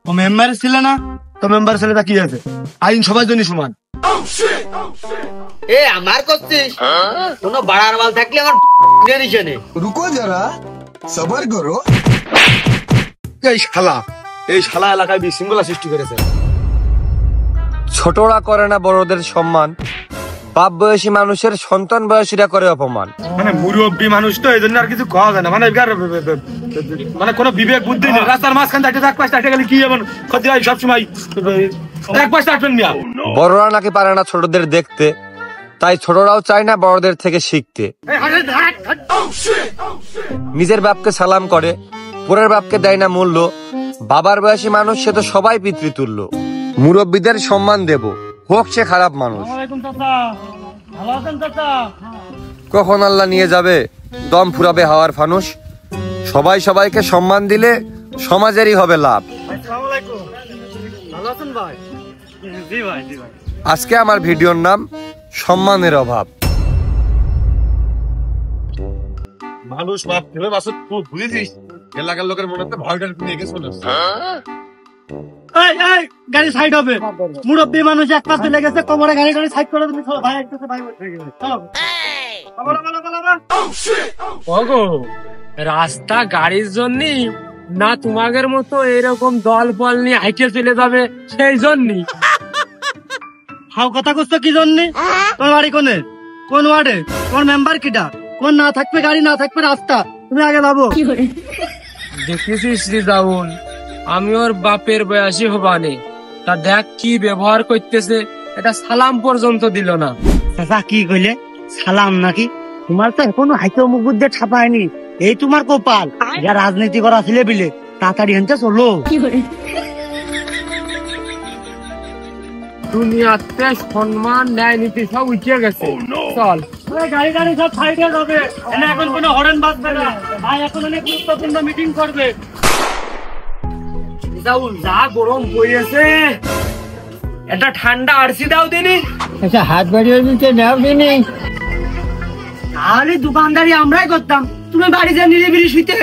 ও member ছিল না, তো মেম্বার ছেলে তা কি আছে, আইন সবার জন্য সমান। এ আমার করছিস কোনো বাড়ার বাল থাকলে আমার নিশানে रुको जरा सबर करो। এই শালা এলাকায় বিশৃঙ্খলা সৃষ্টি করেছে। ছোটরা করে না বড়দের সম্মান, বাপ বয়সী মানুষের সন্তান বয়সীরা করে অপমান। মানে মুরব্বী মানুষ তো এই জন্য আর কিছু খাওয়া যায় না, মানে কোনো বিবেক বুদ্ধি নেই। রাস্তার মাঝখান থেকে এক পাশে গেলে কি এমন ক্ষতি হয়, সবসময় এক পাশে আটবেন মিয়া। বড়রা নাকি পারে না ছোটদের দেখতে, তাই ছোটরাও চায় না বড়দের থেকে শিখতে। নিজের বাপকে সালাম করে, পরের বাপকে দেয় না মূল্য। বাবার বয়সী মানুষ সে তো সবাই পিতৃতুল্য। মুরব্বীদের সম্মান দেব, হোক সে খারাপ মানুষ। কখন আল্লাহ নিয়ে যাবে দম ফুরাবে হাওয়ার ফানুস। সবাই সবাইকে সম্মান দিলে সমাজেরই হবে লাভ। আজকে আমার ভিডিওর নাম সম্মানের অভাব। মানুষ মাপ ফেলে মাসুদ তুই বুঝেছিস এলাকার লোকের মনে হচ্ছে ভয়টা নিয়ে গেছে মনে হচ্ছে। গাড়ি সাইড হবে, মুরব্বী মানুষ এক পাশে লেগেছে, কোমরে গাড়ি সাইড করে তুমি ভাই একটু ভাই রাস্তা গাড়ির জন্য না, তোমাদের মতো এরকম দল বল নিয়ে হাইটে চলে যাবে সেই জন্য। হাও কথা করছো কি জন্য? তোমার বাড়ি কোনে, কোন ওয়ার্ডে, তোমার মেম্বার কিটা, কোন না থাকবে গাড়ি না থাকবে রাস্তা, তুমি আগে ভাবো। দেখেছিস রিজাউল, আমি ওর বাপের বয়সী হবানে, তা দেখ কি ব্যবহার করতেছে, এটা সালাম পর্যন্ত দিল না। চাচা কি কইলে সালাম নাকি? তোমার তো এখনো হাইতে মুখ বুদ্ধে ছাপায়নি, এই তোমার কপাল। যা রাজনীতি করা ছেলে বিলে তাড়াতাড়ি হেনতে চলো। দুনিয়াতে সম্মান ন্যায় নীতি সব উঠে গেছে। চল গাড়ি গাড়ি সব সাইডে যাবে, এখন কোনো হরেন বাজবে না, ভাই এখন অনেক গুরুত্বপূর্ণ মিটিং করবে। রিজাউল যা গরম পড়েছে, এটা ঠান্ডা আরসি দাও দিনি। আচ্ছা হাত বাড়িয়ে দিতে নাও দিনি, তাহলে দোকানদারি আমরাই করতাম, তুমি বাড়ি যা নিরিবিলি শুইতে।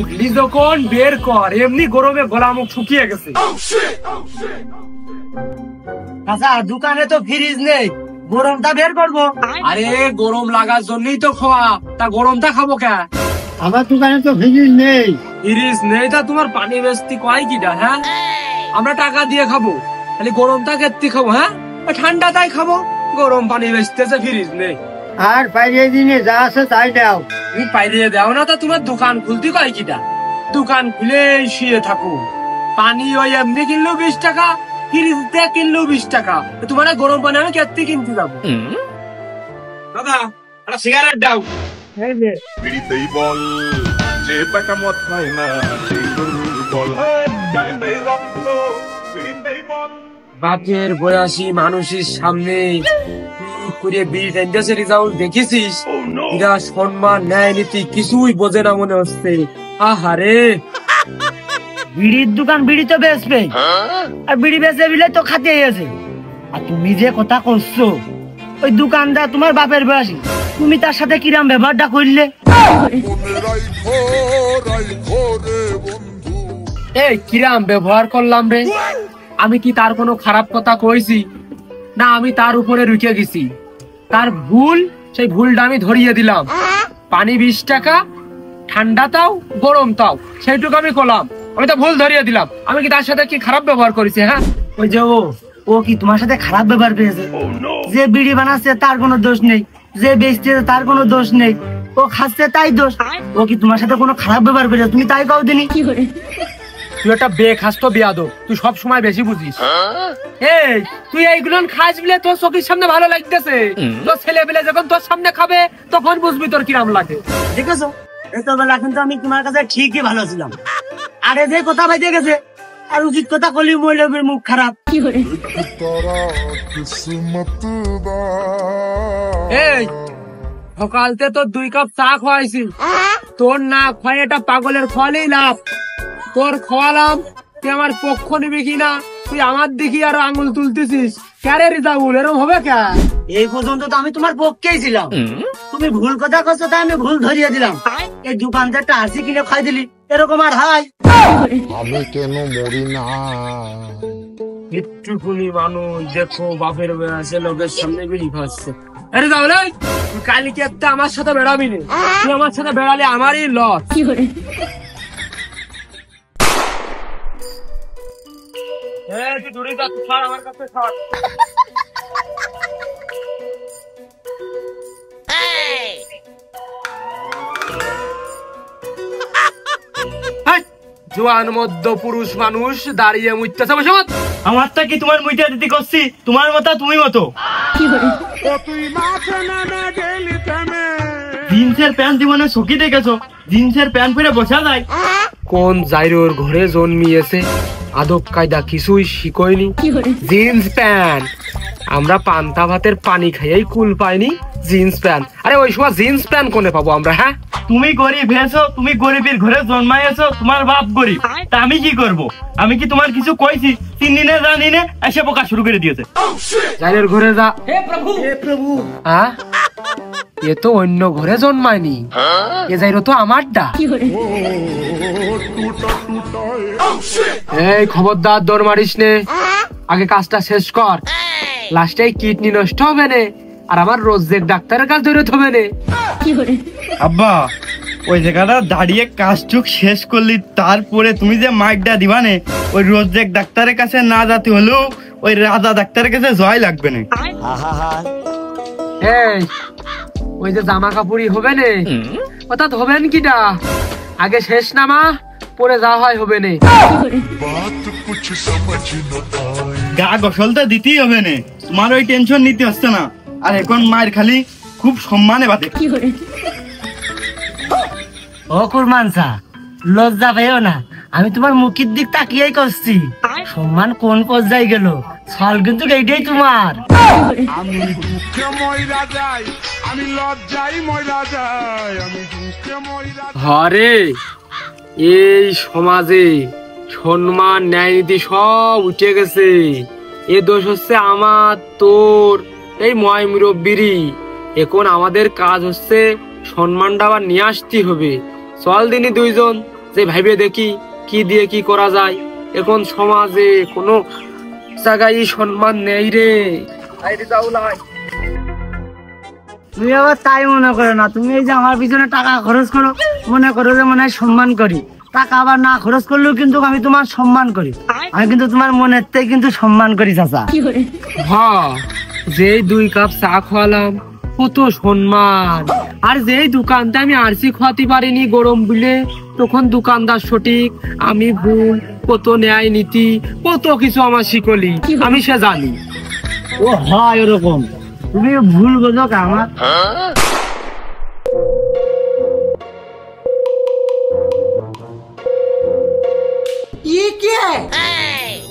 উঠলি যখন বের কর, এমনি গরমে গলা মুখ শুকিয়ে গেছে। আচ্ছা দোকানে তো ফ্রিজ নেই, গরমটা বের করবো। আরে গরম লাগার জন্যই তো খাওয়া, তা গরমটা খাবো কে? আমার দোকানে তো ফ্রিজ নেই। ফ্রিজ নেই তা তোমার পানি বেচতি কয় কিটা? হ্যাঁ আমরা টাকা দিয়ে খাবো, খালি গরমটা কেত্তি খাবো? হ্যাঁ ঠান্ডা তাই খাবো, গরম পানি বেচতেছে ফ্রিজ নেই। আর পাইলে দিনে যা আছে তাই দাও। তুমি পাইলে দাও না, তা তোমার দোকান খুলতে কয় কিটা? দোকান খুলে শুয়ে থাকো, পানি ওই এমনি কিনলেও 20 টাকা, ফ্রিজ দিয়ে কিনলেও 20 টাকা, তোমার গরম পানি আমি কেত্তি কিনতে যাবো? দাদা একটা সিগারেট দাও। বিড়িতেই বল যে বেটা মদ খায় না সেই দুর্বল, গায়েতেই রক্ত বিড়িতেই বল। বাপের বয়সী মানুষের সামনে কি করে বিড়ি টানতেছে রিজাউল, দেখেছিস? এরা সম্মান ন্যায় নীতি কিছুই বোঝে না মনে হচ্ছে। আহারে বিড়ির দোকান বিড়ি তো বেচবে, আর বিড়ি বেচে বিলে তো খাতে আছে। আর তুমি যে কথা করছো, ওই দোকানদার তোমার বাপের বয়সী, তুমি তার সাথে কিরাম ব্যবহারটা করলে? এই কিরাম ব্যবহার করলাম রে? আমি কি তার কোনো খারাপ কথা কইছি? না, আমি তার উপরে রুকে গেছি, তার ভুল, সেই ভুলটা আমি ধরিয়ে দিলাম। পানি 20 টাকা, ঠান্ডা তাও গরম তাও, সেইটুকু আমি করলাম, আমি তো ভুল ধরিয়ে দিলাম। আমি কি তার সাথে কি খারাপ ব্যবহার করেছি? হ্যাঁ ওই যে ও কি তোমার সাথে খারাপ ব্যবহার পেয়েছে? যে বিড়ি বানাচ্ছে তার কোনো দোষ নেই, যে বেচছে তার কোনো দোষ নেই, ও খাচ্ছে তাই দোষ। ও কি তোমার সাথে কোনো খারাপ ব্যবহার পেয়েছে? তুমি তাই কাউ দিনি। তুই একটা বেখাস্ত বিয়াদব, তুই সব সময় বেশি বুঝিস। এই তুই এইগুলো খাস বলে তোর চোখের সামনে ভালো লাগতেছে, তোর ছেলে পেলে যখন তোর সামনে খাবে তখন বুঝবি তোর কিরাম লাগে। দেখেছো এত বেলা কিন্তু আমি তোমার কাছে ঠিকই ভালো ছিলাম, আরে যে কথা বাইতে গেছে, আর উচিত কথা কলি মহিলাদের মুখ খারাপ। এই সকালতে তোর 2 কাপ চা খাওয়াইছি, তোর না খাওয়াই এটা পাগলের খাওয়ালেই লাভ। তোর খাওয়ালাম, তুই আমার পক্ষ নিবি কিনা? তুই আমার দিকে আরো আঙুল তুলতেছিস, ক্যারে রিজাউল এরকম হবে কে? এই পর্যন্ত তো আমি তোমার পক্ষেই ছিলাম, তুমি ভুল কথা করছো তাই আমি ভুল ধরিয়ে দিলাম। এই দোকানদারটা আরসি কিনে খাই দিলি, এরকম আর হয়? আমি কেন মরি না? একটুকুনি মানুষ দেখো বাপের বয়সে লোকের সামনে বিড়ি খাচ্ছে। আরে তাহলে তুই কালকে একটা আমার সাথে বেড়াবি না, তুই আমার সাথে বেড়ালে আমারই লস। তুই দূরে যা, তুই ছাড় আমার কাছে ছাড়। জোয়ান মধ্য পুরুষ মানুষ দাঁড়িয়ে মুইতেছে, বসে মত। আমারটা কি তোমার মুইটা দিতে করছি? তোমার মতো তুমি মতো। জিন্সের প্যান্ট জীবনে শুকি দেখেছো? জিন্সের প্যান্ট পরে বসা যায়? কোন জাইরোর ঘরে জন্মিয়েছে, আদব কায়দা কিছুই শিখয়নি। জিন্স প্যান্ট, আমরা পান্তা ভাতের পানি খাইয়াই কুল পাইনি, জিন্স প্যান্ট। আরে ওই সময় জিন্স প্যান্ট কোনে পাবো আমরা? হ্যাঁ, তুমি গরিব হয়েছো, তুমি গরিবের ঘরে জন্মাইছো, তোমার বাপ গরিব, তা আমি কি করব? আমি কি তোমার কিছু কইছি? চিনি না জানি না এসে বোকা শুরু করে দিয়েছে। জাইরের ঘরে যা। হে প্রভু, হ্যাঁ, এ তো অন্য ঘরে জন্মায়নি, এ জাইরো তো আমার ডা। এই খবরদার দৌড় মারিস নে, আগে কাজটা শেষ কর, লাস্টে কিডনি নষ্ট হবে না আর আমার রোজের ডাক্তারের কাছে ধরে হবে না। আব্বা, ওই জায়গাটা দাঁড়িয়ে কাজটুক শেষ করলি, তারপরে তুমি যে মাইকটা দিবানে, ওই রোজেক ডাক্তারের কাছে না যেতে হলেও ওই রাজা ডাক্তারের কাছে জয় লাগবে না। এই ওই যে জামা কাপড়ই হবে না, অর্থাৎ হবেন কিটা, আগে শেষ নামা, পরে যা হয় হবে না। গা গোসলটা দিতেই হবে না, তোমার ওই টেনশন নিতে হচ্ছে না। আর এখন মায়ের খালি খুব সম্মানে বাদে। ও কুরমানসা, লজ্জা পেও না, আমি তোমার মুখের দিক তাকিয়েই করছি। সম্মান কোন পর্যায়ে গেল, ছল কিন্তু এইটাই তোমার। আমি দুঃখে ময়রা যাই, আমি লজ্জাই ময়রা যাই, আমি দুঃখে ময়রা। হরে, এই সমাজে সম্মান ন্যায় নীতি সব উঠে গেছে, এ দোষ হচ্ছে আমার তোর এই ময় মুরব্বিরই। এখন আমাদের কাজ হচ্ছে সম্মানটা আবার নিয়ে আসতে হবে। চল দিনই দুইজন যে ভাইবে দেখি কি দিয়ে কি করা যায়। এখন সমাজে কোনো জায়গায় সম্মান নেই রে। তুমি আবার তাই মনে করো না, তুমি এই যে আমার পিছনে টাকা খরচ করো, মনে করো যে মনে হয় সম্মান করি। টাকা আবার না খরচ করলেও কিন্তু আমি তোমার সম্মান করি, আমি কিন্তু তোমার মনের থেকে কিন্তু সম্মান করি চাচা। হ্যাঁ, যেই 2 কাপ চা খাওয়ালাম কত সম্মান, আর যেই দোকানটা আমি আরসি খাওয়াতে পারিনি গরম বলে, তখন দোকানদার সঠিক, আমি ভুল, কত ন্যায় নীতি কত কিছু আমার শিখলি, আমি সে জানি। ও হয় ওরকম, তুমি ভুল বোঝো আমার।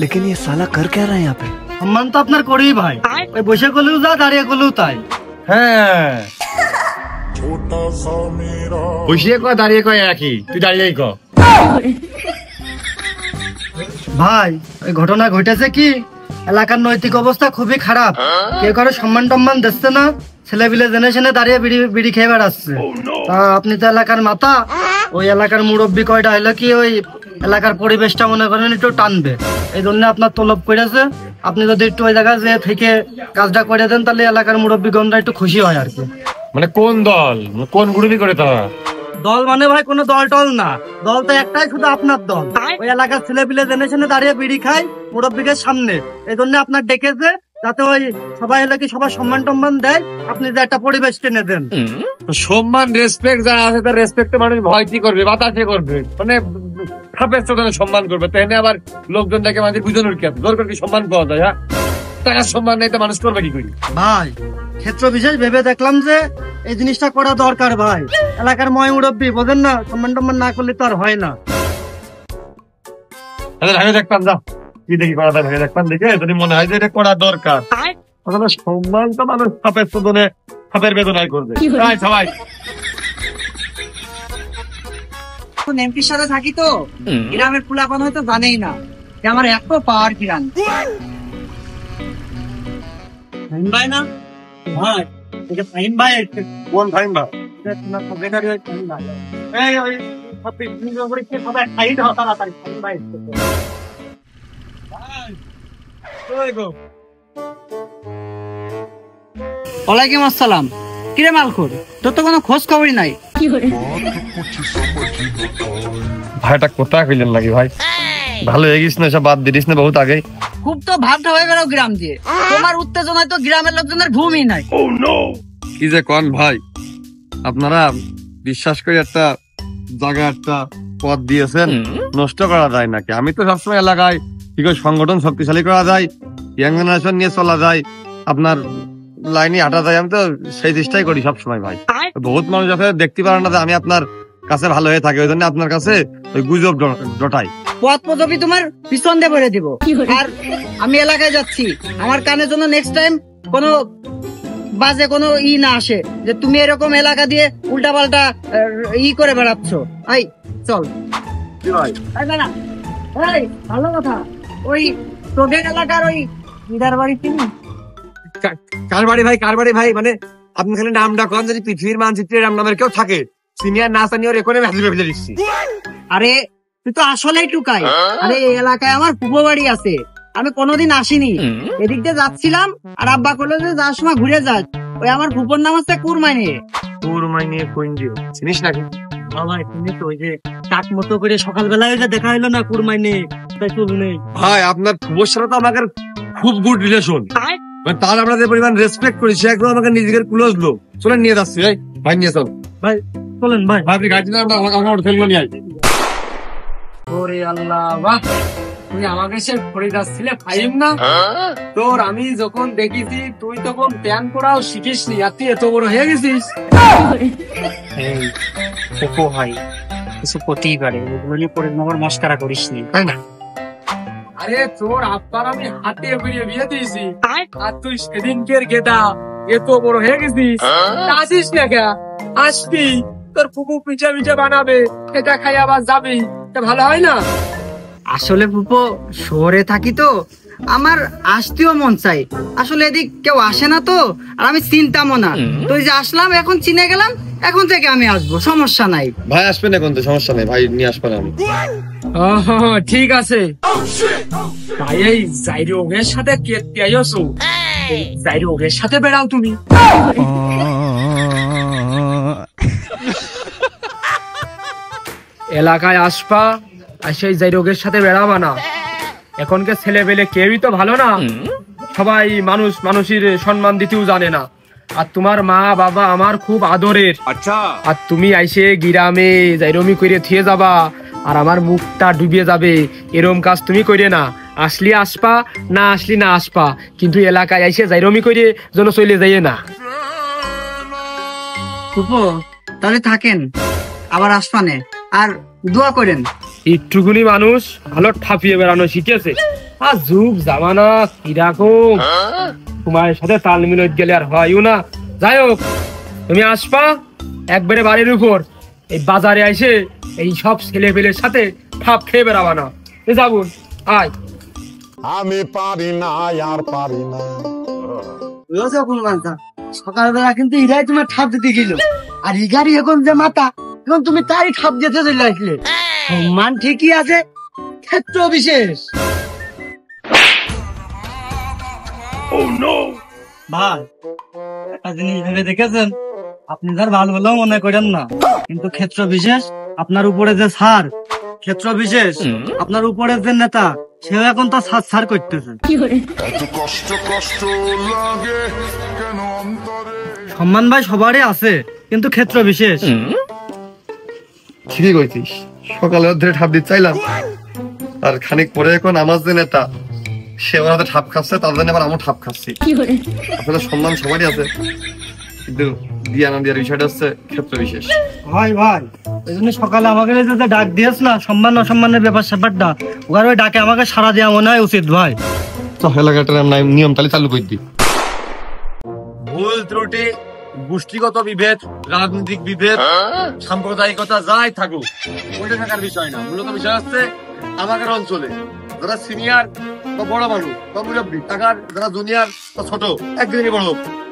लेकिन ये साला कर क्या रहा है यहाँ पे? সম্মান তো আপনার করি ভাই, ওই বসে করলেও যা, দাঁড়িয়ে করলেও তাই। হ্যাঁ, বসিয়ে কয় দাঁড়িয়ে কয় একই, তুই দাঁড়িয়েই ক। ভাই ওই ঘটনা ঘটেছে কি, এলাকার নৈতিক অবস্থা খুবই খারাপ, কেউ কারো সম্মান টম্মান দিচ্ছে না, ছেলেপিলে জেনারেশনে দাঁড়িয়ে বিড়ি খেয়ে বেড়াচ্ছে। তা আপনি তো এলাকার মাথা, ওই এলাকার মুরব্বী কয়টা হইলো কি ওই এলাকার পরিবেশটা মনে করেন একটু টানবে, এই জন্য আপনার তলব করেছে। আপনি যদি একটু ওই জায়গায় যে থেকে কাজটা করে দেন, তাহলে এলাকার মুরব্বীগণরা একটু খুশি হয় আর কি। মানে কোন দল, কোন গ্রুপই করে তারা? দল মানে ভাই কোনো দল টল না, দল তো একটাই, শুধু আপনার দল। ওই এলাকার ছেলেপিলে জেনারেশনে দাঁড়িয়ে বিড়ি খায় মুরব্বীদের সামনে, এই জন্য আপনার ডেকেছে, যাতে ওই সবাই এলাকি সবার সম্মান টম্মান দেয়, আপনি যে একটা পরিবেশ টেনে দেন। সম্মান রেসপেক্ট যারা আছে তার রেসপেক্টে মানুষ ভয় কি করবে, বাতাসে করবে, মানে খাপের চোদনে সম্মান করবে। তাই না আবার লোকজনটাকে মানুষ বুঝানোর কি আছে, দরকার কি সম্মান পাওয়া যায়? হ্যাঁ, টাকার সম্মান নেই তো মানুষ করবে কি করি? ভাই ক্ষেত্র বিশেষ ভেবে দেখলাম যে এই জিনিসটা করা দরকার ভাই। এলাকার ময় মুরব্বী বোঝেন না, সম্মান টম্মান না করলে তো আর হয় না। ভেবে দেখতাম, যা কি দেখি করা যায়, ভেবে দেখতাম, দেখে যদি মনে হয় যে এটা করা দরকার, তাহলে সম্মান তো মানুষ খাপের চোদনে খাপের বেদনায় করবে। সবাই এমপির সাথে থাকি তো, গ্রামের পোলাপান হয়তো জানেই না যে আমার এত পাওয়ার কিরান। ভাই না ভাই, ফাহিম ভাই, কোন ফাইন ভাই? ওয়ালাইকুম আসসালাম। কিরে মালখুর, তোর তো কোনো খোঁজ খবরই নাই। ভাইটা কোথায় কইলেন নাকি ভাই? ভালো হয়ে গেছিস না, সব বাদ দিস না বহুত আগে। খুব তো ভাবটা হয়ে গেল গ্রাম দিয়ে, তোমার উত্তেজনায় তো গ্রামের লোকজনের ঘুমই নাই। কি যে কোন ভাই, আপনারা বিশ্বাস করে একটা জায়গা একটা পথ দিয়েছেন, নষ্ট করা যায় নাকি? আমি তো সবসময় এলাকায় কি করে সংগঠন শক্তিশালী করা যায়, ইয়াং জেনারেশন নিয়ে চলা যায়, আপনার লাইনে হাঁটা যায়, আমি তো সেই চেষ্টাই করি সবসময় ভাই। বহুত মানুষ আছে দেখতে পারে না যে আমি আপনার কাছে ভালো হয়ে থাকি, ওই জন্য আপনার কাছে ওই গুজব ডটাই। পথ পদবি তোমার পিছন দিয়ে ভরে দিব। আর আমি এলাকায় যাচ্ছি, আমার কানের জন্য নেক্সট টাইম কোনো বাজে কোনো না আসে যে তুমি এরকম এলাকা দিয়ে উল্টা পাল্টা করে বেড়াচ্ছ। আই চল না, ভালো কথা। ওই তোদের এলাকার ওই দিদার বাড়ি চিনি? কার বাড়ি ভাই? কার বাড়ি ভাই? মানে আপনি খালি নামটা কন, যদি পৃথিবীর মানচিত্রে এরকম নামের কেউ থাকে, সিনিয়র না সিনিয়র এখানে মেসেজ ফেলে দিচ্ছি। আরে তুই তো আসলেই টুকাই। আরে এই এলাকায় আমার ফুফো বাড়ি আছে, আমি কোনোদিন আসিনি, এদিক দিয়ে যাচ্ছিলাম আর আব্বা করলো যে যাওয়ার সময় ঘুরে যাস। ওই আমার ফুফোর নাম হচ্ছে কুরমাইনে। কুরমাইনে কোন দিও চিনিস নাকি? ভাই তুমি তো ওই যে টাক মতো করে সকালবেলায় যে দেখা হলো না কুরমাইনে, তাই চলু নেই ভাই। আপনার ফুফোর সাথে তো আমাকে খুব গুড রিলেশন, তার আমরা যে পরিমাণ রেসপেক্ট করি, সে একদম আমাকে নিজের ক্লোজ লোক। চলেন নিয়ে যাচ্ছি ভাই, ভাই নিয়ে চল ভাই, চলেন ভাই। ভাই আপনি গাড়ি আমাকে ফেলবো নিয়ে আই। ওরে আল্লাহ, বাহ! তুই আমাকে সে পড়ে যাচ্ছিলে ফাইম না তোর? আমি যখন দেখেছি তুই তখন প্যান পড়াও শিখিস নি, আর তুই এত বড় হয়ে গেছিস। ভাই কিছু করতেই পারে, ওগুলো পরে আমার মস্কারা করিস নি, তাই না? আরে তোর আব্বার আমি হাতে ফিরিয়ে বিয়ে দিয়েছি, আর তুই সেদিনকের গেদা এত বড় হয়ে গেছিস। আসিস না কে? আসবি, তোর ফুপু পিঠা পিঠা বানাবে, এটা খাই আবার যাবি, এটা ভালো হয় না? আসলে ফুপো শহরে থাকি তো, আমার আসতেও মন চাই। আসলে এদিক কেউ আসে না তো, আর আমি চিন্তামও না। তো এই যে আসলাম, এখন চিনে গেলাম, এখন থেকে আমি আসবো, সমস্যা নাই। ভাই আসবেন এখন তো সমস্যা নেই ভাই, নিয়ে আসবেন। আমি ঠিক আছে। তাই এই জাইরোগের সাথে কেটে আইছো, জাইরোগের সাথে বেড়াও তুমি। এলাকায় আসবা আর সেই জাইরোগের সাথে বেড়াবা না। এখনকার ছেলে পেলে কেউই তো ভালো না, সবাই মানুষের সম্মান দিতেও জানে না। আর তোমার মা বাবা আমার খুব আদরের। আচ্ছা, আর তুমি আইসে গিরামে জাইরমি করে থিয়ে যাবা আর আমার মুখটা ডুবিয়ে যাবে, এরম কাজ তুমি করে না। আসলি আসবা, না আসলি না আসবা, কিন্তু এলাকায় আইসে জাইরমি করে যেন চলে যাইয়ে না। ফুপো তাহলে থাকেন, আবার আসবানে, আর দোয়া করেন। একটুকুনি মানুষ ভালো ঠাপিয়ে বেড়ানো শিখেছে, আর যুগ জামানা কিরকম, তোমার সাথে তাল মিলত গেলে আর হয়ও না। যাই হোক, তুমি আসবা একবারে বাড়ির উপর, এই বাজারে আইসে এই সব ছেলে পেলের সাথে ঠাপ খেয়ে বেড়াবা না। যাবো, আয়। আমি পারি না আর পারি না। সকালবেলা কিন্তু ইরাই তোমার ঠাপ দিতে গেল, আর ইগারি এখন যে মাথা, এখন তুমি তারই ঠাপ দিতে চলে আসলে। সম্মান ঠিকই আছে, ক্ষেত্র বিশেষ। ভাই একটা জিনিস ভেবে দেখেছেন, আপনি ধর ভালো হলেও মনে করেন না, কিন্তু ক্ষেত্র বিশেষ আপনার উপরে যে স্যার, ক্ষেত্র বিশেষ আপনার উপরে যে নেতা, সেও এখন তা ছাড় করতেছে। এত কষ্ট কষ্ট লাগে কেন অন্তরে? সম্মান ভাই সবারই আছে, কিন্তু ক্ষেত্র বিশেষ। ঠিকই কইছিস, সকালে ধরে ঠাপ দিতে চাইলাম, আর খানিক পরে এখন আমার যে নেতা, সে ওর হাতে ঠাপ খাচ্ছে, তার জন্য আবার আমিও ঠাপ খাচ্ছি। আসলে সম্মান সবারই আছে, কিন্তু দিয়া না দিয়ার বিষয়টা হচ্ছে ক্ষেত্র বিশেষ। ভাই এই জন্য সকালে আমাকে যে ডাক দিয়েছ না, সম্মান অসম্মানের ব্যাপার স্যাপারটা, ওখানে ওই ডাকে আমাকে সাড়া দেওয়া মনে হয় উচিত ভাই। তো এলাকাটার নিয়ম তাহলে চালু করে দিই। ভুল ত্রুটি, গোষ্ঠীগত বিভেদ, রাজনৈতিক বিভেদ, সাম্প্রদায়িকতা যাই থাকুক, ওইটা থাকার বিষয় না। মূলত বিষয় হচ্ছে আমাদের অঞ্চলে যারা সিনিয়র বা বড় মানুষ বা মুরব্বী থাকার, যারা জুনিয়র বা ছোট, একদিনই বড়,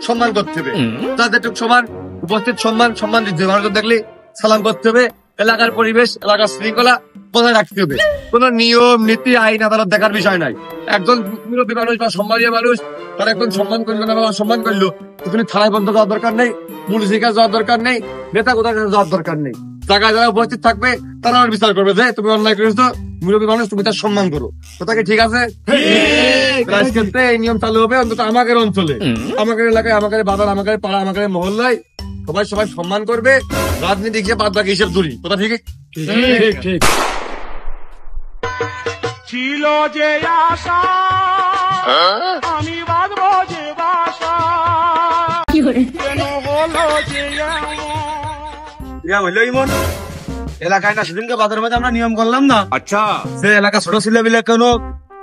সম্মান করতে হবে। যাদের টুক সমান উপস্থিত সম্মান দিতে হবে। মানুষজন দেখলে সালাম করতে হবে। এলাকার পরিবেশ, এলাকার শৃঙ্খলা বজায় রাখতে হবে। কোন নিয়ম নীতি আইন আদালত দেখার বিষয় নাই। একজন মুরব্বী মানুষ বা সম্মানীয় মানুষ তার একজন সম্মান করলো না, সম্মান করলো, তুমি থানায় বন্ধ যাওয়ার দরকার নেই, পুলিশের কাছে যাওয়ার দরকার নেই, নেতা কোথায় কাছে যাওয়ার দরকার নেই। জায়গায় যারা উপস্থিত থাকবে তারা আর বিচার করবে যে তুমি অন্যায় করেছো, মুরব্বী মানুষ তুমি তার সম্মান করো। কথা কি ঠিক আছে? আজকে এই নিয়ম চালু হবে অন্তত আমাদের অঞ্চলে, আমাদের এলাকায়, আমাদের বাজার, আমাদের পাড়া, আমাদের মহল্লায় সবাই সম্মান করবে। রাজনীতি হিসেবে বাদ বাকি হিসেব দূরই। কথা ঠিক? ঠিক। ছিল যে আশা আমি বাঁধবো যে বাসা কেন হলো যে ইমন এলাকায় না সেদিনকে বাজারের মধ্যে আমরা নিয়ম করলাম না, আচ্ছা সে এলাকা ছোট ছেলে বিলে কেন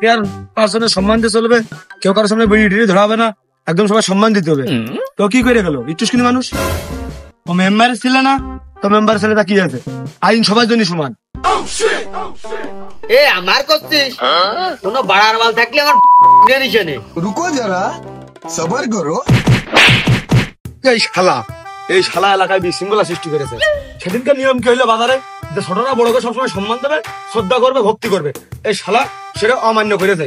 কেয়ার পার্সনের সম্মান দিয়ে চলবে, কেউ কারোর সামনে বিড়ি টিড়ি ধরা হবে না, একদম সবাই সম্মান দিতে হবে। তো কি করে গেল ইটুসকিনি মানুষ? ও মেম্বার ছিল না, তো মেম্বার ছেলেটা কি আছে, আইন সবার জন্য সমান। এ আমার করছিস কোন বাড়ার মাল থাকলে আমার নিচে নে। रुको जरा सबर करो। এই শালা এলাকায় বিশৃঙ্খলা সৃষ্টি করেছে। সেদিনকার নিয়ম কি হইলো বাজারে, যে ছোটরা বড়কে সবসময় সম্মান দেবে, শ্রদ্ধা করবে, ভক্তি করবে। এই শালা সেটা অমান্য করেছে।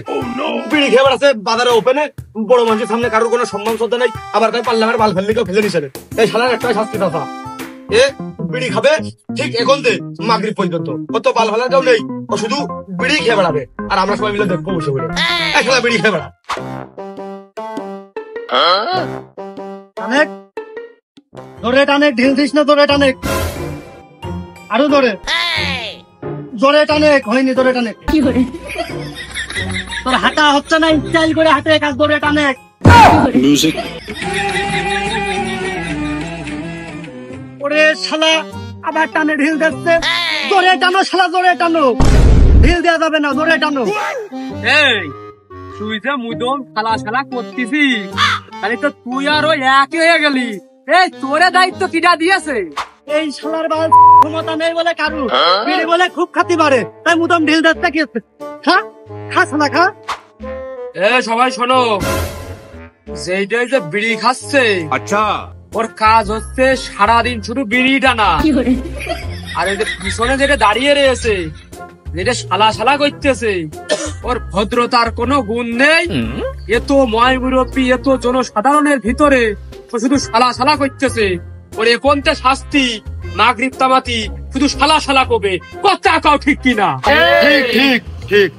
বিড়ি খেয়ে বেড়াচ্ছে বাজারে ওপেনে, বড় মানুষের সামনে কারোর কোনো সম্মান শ্রদ্ধা নেই, আবার কার পাল্লামের বাল ফেললে কেউ ফেলে নিছে। এই শালার একটা শাস্তি দাও। এ বিড়ি খাবে ঠিক এখন মাগরিব পর্যন্ত, কত বাল ফেলার কেউ নেই, ও শুধু বিড়ি খেয়ে বেড়াবে, আর আমরা সবাই মিলে দেখবো বসে বসে। এই শালা বিড়ি খেয়ে বেড়া। অনেক জোরে টানে, ঢিল দিস না, জোরে টানে, আরো জোরে, জোরে টানে, হয়নি জোরে টানে। তোর হাঁটা হচ্ছে না, স্টাইল করে হাঁটে, কাজ জোরে টানে। ওরে শালা আবার টানে, ঢিল দিচ্ছে, জোরে টানো শালা, জোরে টানো, ঢিল দেওয়া যাবে না, জোরে টানো। এই তুই যে মুদম শালা করতেছি, তাহলে তো তুই আর ওই একই হয়ে গেলি। এই তোরে দায়িত্ব কিটা দিয়েছে? এই শালার বাল ক্ষমতা নেই বলে কারু, বিড়ি বলে খুব খাতি পারে, তাই মুদম ঢিল দিচ্ছে। কি হচ্ছে? খা খা শালা খা। এ সবাই শোনো, যেইটাই যে বিড়ি খাচ্ছে, আচ্ছা ওর কাজ হচ্ছে সারাদিন শুধু বিড়ি টানা। আর এই যে পিছনে যেটা দাঁড়িয়ে রয়েছে, যেটা শালা করতেছে, ওর ভদ্রতার কোনো গুণ নেই। এত ময় মুরব্বী, এত জনসাধারণের ভিতরে ও শুধু শালা করতেছে। ওর কোনটা শাস্তি নাগরিক তামাতি শুধু শালা কবে, কথা কাও ঠিক কিনা? ঠিক ঠিক ঠিক।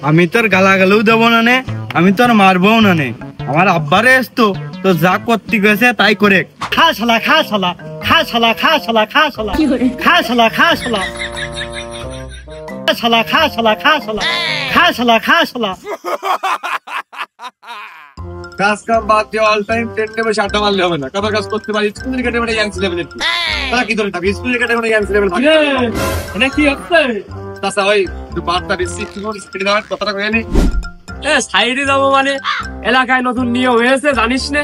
আমি তোর গালাগালিও দেবো না নে, আমি তোর মারবো না নে। আমার আব্বারে এসতো তো যা করতে গেছে তাই করে। খা শালা, খা শালা, খা শালা, খা শালা, খা শালা, খা শালা, খা শালা, শালা, খা শালা, খা শালা, খা শালা, খা শালা। কাজ কাম বাদ দিয়ে অল টাইম টেন্টে বসে আড্ডা মারলে হবে না। কাবার কাজ করতে পারি। স্কুল ক্রিকেটে মানে ইয়াংস লেভেলের তারা কি ধরে থাকে, স্কুল ক্রিকেটে মানে ইয়াংস লেভেল থাকে। মানে কি হচ্ছে? তাছাড়া ওই বার্তা দিচ্ছি, স্পিড দেওয়ার কথাটা কয়ে নি। সাইডে যাবো মানে এলাকায় নতুন নিয়ম হয়েছে জানিস না?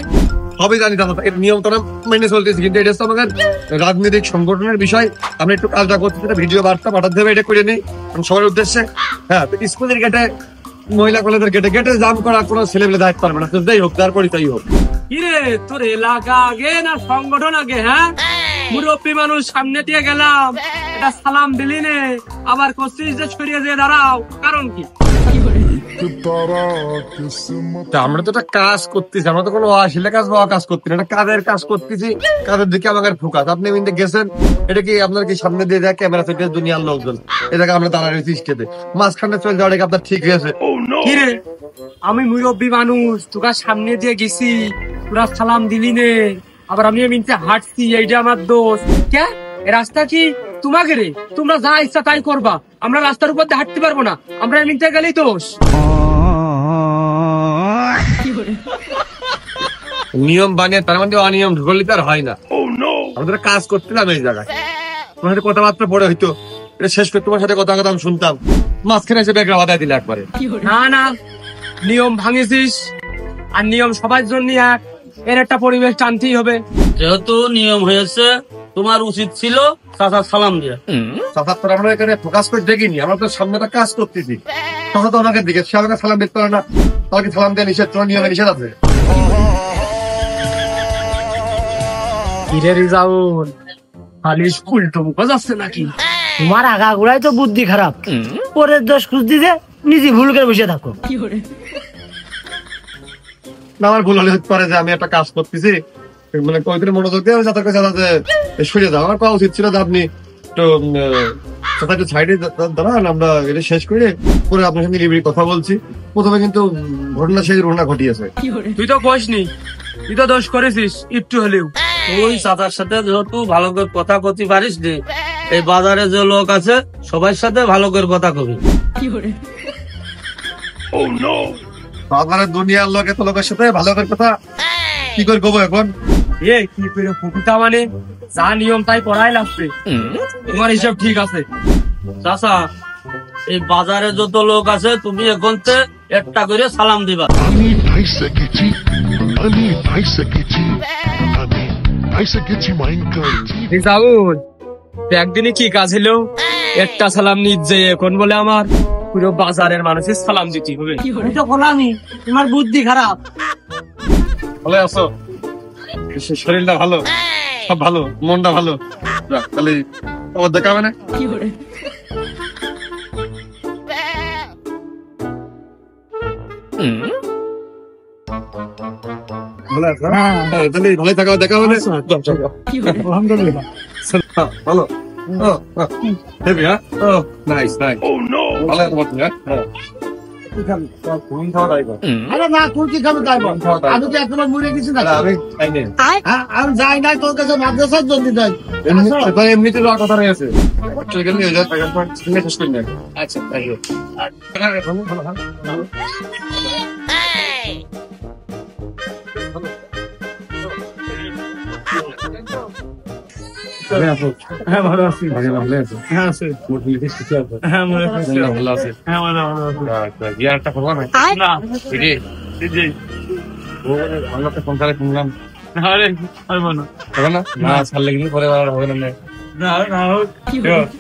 হবে জানি, এর নিয়ম তো মেনে চলতেছি, কিন্তু এটা তো আমাদের রাজনৈতিক সংগঠনের বিষয়। আমরা একটু কাজটা করতে ভিডিও বার্তা পাঠাতে হবে, এটা করে নিই সবার উদ্দেশ্যে। হ্যাঁ, স্কুলের গেটে, মহিলা কলেজের গেটে জাম করা কোনো ছেলেমেলে দায়িত্ব পারবে না, যাই হোক তার পরিচয় হোক। কিরে তোর এলাকা আগে না সংগঠন আগে? হ্যাঁ, মুরব্বী মানুষ সামনে দিয়ে গেলাম, এটা সালাম দিলি নে, আবার করছিস যে সরিয়ে দিয়ে দাঁড়াও, কারণ কি? আমরা তো একটা কাজ করতেছি, আমরা তো কোনো অশ্লীল কাজ বা কাজ করতেছি না, এটা কাজের কাজ করতেছি, কাজের দিকে আমাদের ফোকাস। আপনি মিনতে গেছেন, এটা কি আপনার কি সামনে দিয়ে দেয় ক্যামেরা থেকে দুনিয়ার লোকজন, এটাকে আমরা দাঁড়ায় স্টেপে মাঝখানে চলে যাওয়া আপনার ঠিক হয়েছে? কিরে আমি মুরব্বী মানুষ, তোরা সামনে দিয়ে গেছি, তোরা সালাম দিলি নে, আবার আমি মিনতে হাঁটছি, এইটা আমার দোষ? কে এ রাস্তা কি তোমাকে রে? তোমরা যা ইচ্ছা তাই করবা, আমরা রাস্তার উপর দিয়ে হাঁটতে পারবো না, আমরা মিনতে গেলেই দোষ। নিয়ম বানিয়ে তার মধ্যে অনিয়ম ঢুকলি তার হয় না। আমাদের কাজ করছিলাম এই জায়গায়, তোমার সাথে কথাবার্তা পড়ে হইতো, এটা শেষ করে তোমার সাথে কথা আমি শুনতাম, মাঝখানে এসে ব্যাগরা বাধাই দিলে একবারে। না নিয়ম ভাঙেছিস, আর নিয়ম সবার জন্য এক, এর একটা পরিবেশ টানতেই হবে। যেহেতু নিয়ম হয়েছে, তোমার উচিত ছিল চাচা সালাম দিয়ে। চাচা তো আমরা এখানে ফোকাস করে দেখিনি, আমরা তো সামনে একটা কাজ করতেছি। চাচা তো আমাকে দিকে, সে আমাকে সালাম দিতে পারে না, তাকে সালাম দেওয়া নিষেধ, তোমার নিয়মে নিষেধ আছে। কিরে রিজাউল, খালি স্কুল তো মুখ যাচ্ছে নাকি? তোমার আগাগোড়াই তো বুদ্ধি খারাপ, পরের দোষ খুঁজ দিতে নিজে ভুল করে বসে থাকো। না আমার ভুল হলে হতে পারে যে আমি একটা কাজ করতেছি, মানে কয়েকদিন মনোযোগ দিয়ে যাতে সরে যাও। আমার করা উচিত ছিল যে আপনি একটু সাইডে দাঁড়ান, আমরা এটা শেষ করে পরে আপনার সঙ্গে নিবিড় কথা বলছি। প্রথমে কিন্তু ঘটনা সেই ঘটনা ঘটিয়েছে। তুই তো কইসনি, তুই তো দোষ করেছিস একটু হলেও। তুই চাচার সাথে যেহেতু ভালো করে কথা কতি পারিস নি, এই বাজারে যে লোক আছে সবার সাথে ভালো করে কথা কবি। আপনার দুনিয়ার লোক এত লোকের সাথে ভালো করে কথা কি করে কব এখন? এ কি করে ফুটুটা মানে যা নিয়ম তাই পড়াই লাগবে। তোমার হিসাব ঠিক আছে। চাচা, এই বাজারে যত লোক আছে তুমি এখন একটা করে সালাম দিবা। রিজাউল, একদিনই কি কাজ হলো, একটা সালাম নিচ্ছে, এখন বলে আমার পুরো বাজারের মানুষের সালাম দিতে হবে। আমি তো বললামই তোমার বুদ্ধি খারাপ। ভালো আছো? শরীরটা ভালো, সব ভালো, মনটা ভালো। যাক, তাহলে আবার দেখা হবে না? ভালো আছো? হ্যাঁ, তাহলে ভালোই থাকা, দেখা হবে না? আলহামদুলিল্লাহ। ভালো। হেভি, হ্যাঁ? Nice, nice. ভালো আছো তুমি, হ্যাঁ? আরে না, তুই কি খাবে তাই বল। আমি কি একবার মরে গেছি না? আমি খাই নাই। আমি যাই নাই তোর কাছে মাদ্রাসার জন্য যাই। এমনিতে যাওয়ার কথা রয়েছে। সেখানে নিয়ে যাও, টাকা পয়সা শেষ করে নেন। আচ্ছা, তাই হোক। হ্যাঁ, ভালো আছি। ভালো আছি। হ্যাঁ, আছে। হ্যাঁ, ভালো আছে। হ্যাঁ, ভালো আছে। গিয়ারটা করবা না? না, জি, জি। ও, আমরা তো সংসারে শুনলাম। আরে পারবো না। হবে না? না, ছাড়লে কিন্তু পরে আর হবে না। না, না, ঠিক আছে।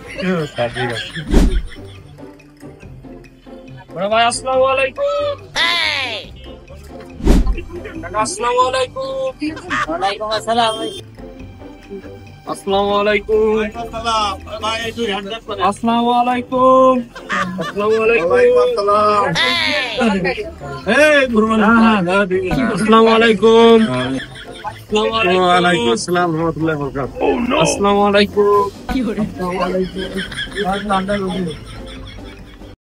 বড় ভাই, আসসালামু আলাইকুম। কাকা, আসসালামু আলাইকুম। ওয়ালাইকুম আসসালাম। আসসালামু আলাইকুম। আসসালামু আলাইকুম। আসসালামু আলাইকুম। এই গুরুমান, আসসালামু আলাইকুম। ওয়ালাইকুম আসসালাম ওয়া রাহমাতুল্লাহি ওয়া বারাকাতুহু। আসসালামু আলাইকুম। আসসালামু আলাইকুম।